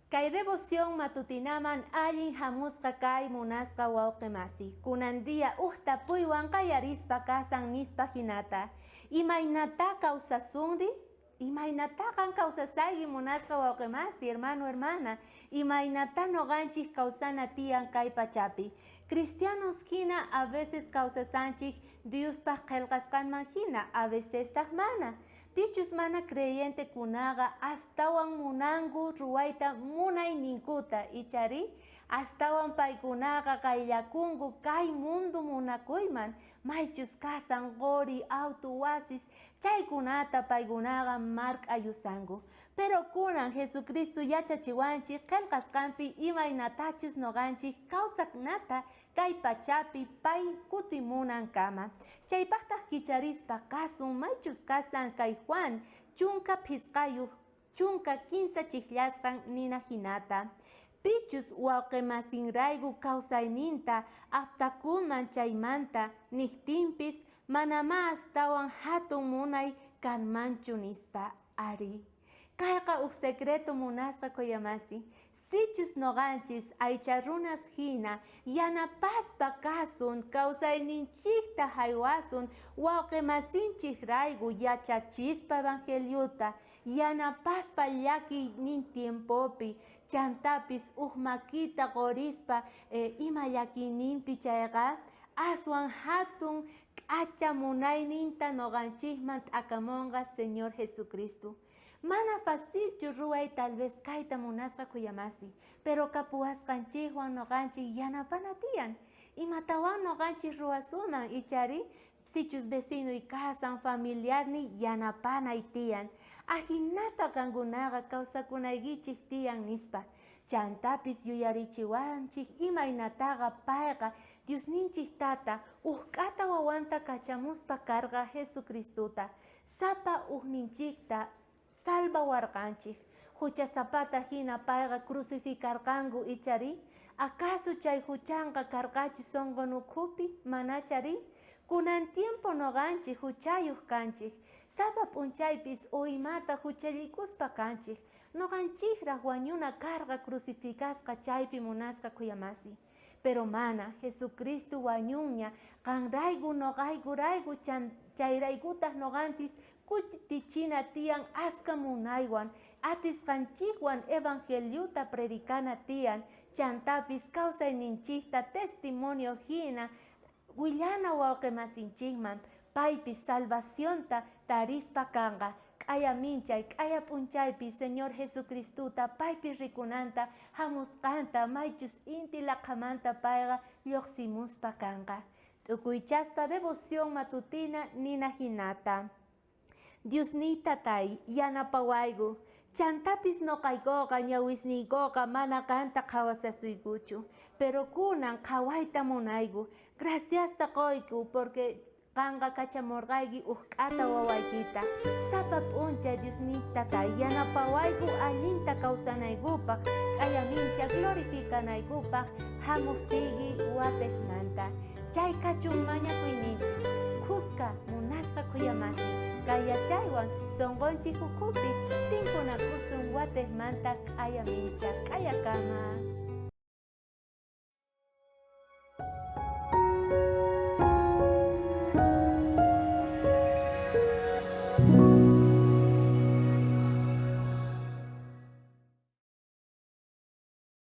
Kay devoción matutinaman allin hamusqa kay munasqa wawqimasi. Kunandia uhtapuywan qayarispa kasan nispa hinata. Imaynata kawsasunri, imaynataqa kawsasayki munasqa wawqimasi, hermano, hermana. Imaynata noqanchik kawsana tiyan kay pachapi. Cristianos hina a veces kawsasanchik Diospaq qillqasqanman hina, a veces taq mana. Pichus mana creyente kunaga astawan munangu ruwaita munay ninkuta ichari astawan paykunaga kayllakungu kay mundo munakuyman maychus kasan qori auto wasis chaykunata paykunaga mark'ayusangu. Pero kunan Jesucristo yachachiwanchik qillqasqanpi imaynatachus noqanchik kawsaqnata kay pachapi pay kutimunan kama. Chaypaqtaq kicharispa kasun maychus kasan kay Juan chunka phisqayuq chunka kinsa chiklasqan nina hinata. Pichus wawqimasinrayku kawsayninta aptakunman chaymanta nihtinpis manama astawan hatun munay kanmanchu nispa ari. Kayqa secreto munasqa kuyamasi. Sichus noqanchis aycha runas hina yanapaspa kasun kawsayninchikta haywasun wawqimasinchik rayku yachachispa evangeliota yanapaspa llakiynin tiempopi chantapis makita qorispa ima llakiyninpi chayqa aswan hatun k'acha munayninta noqanchikman t'akamunqa Señor Jesucristo. Mana fácilchu ruway tal vez kayta munasqa kuyamasi, pero kapuwasqanchikwan noqanchik yanapana tiyan. Imatawan noqanchik ruwasuman ichari sichus vecino y kasan familiarni yanapanay tiyan. Ahinata kankunaqa kawsakunaykichik tiyan nispa. Chantapis yuyarichiwanchik imaynataqa payqa Diosninchik tata uhk'ata wawanta kachamuspa karqa Jesucristuta. Sapa uhninchikta salvawarqanchik. Hucha zapata hina payqa crucificarqanku ichari. ¿Acaso chay huchanqa karqachu sonqonukupi manachari? Kunan tiempo noqanchik huchayuq kanchik. Sapa p'unchaypis uymata huchallikuspa kanchik. Noqanchikraq wañuna karqa crucificasqa chaypi munasqa kuyamasi. Pero mana, Jesucristo wañunña, kanrayku noqaykurayku chayraykutaq noqantis kutichina tiyan aska munaywan, atisqanchikwan evangeliota predicana tiyan, chantapis kawsayninchikta testimonio hina, willana wawqimasinchikman, paypis salvacionta tarispa kanqa. K'aya minchay, k'aya p'unchaypi Señor Jesucristuta paypi rikunanta hamusqanta maychus inti laqhamanta payqa lluqsimuspa kanqa. T'ukuychaspa devoción matutina nina hinata. Diosnita tay yanapawayku chantapis noqaykuqa ñawisniykuqa mana kanta qhawasasuykuchu, pero kunan qhawayta munayku. Graciasta qoyku porque qanqa kachamurqayki uhk'ata wawaykita. Sapa p'unchay Diosnita tay yanapawayku allinta kawsanaykupaq, k'aya mincha glorificanaykupaq hamuqtiyki watejmanta. Chay kachun mañakuyninchis, kusqa munasqa kuyamasi. Kaya chaywan sonqonchik hukupi tinkunakusun watejmanta k'aya mincha k'aya kama.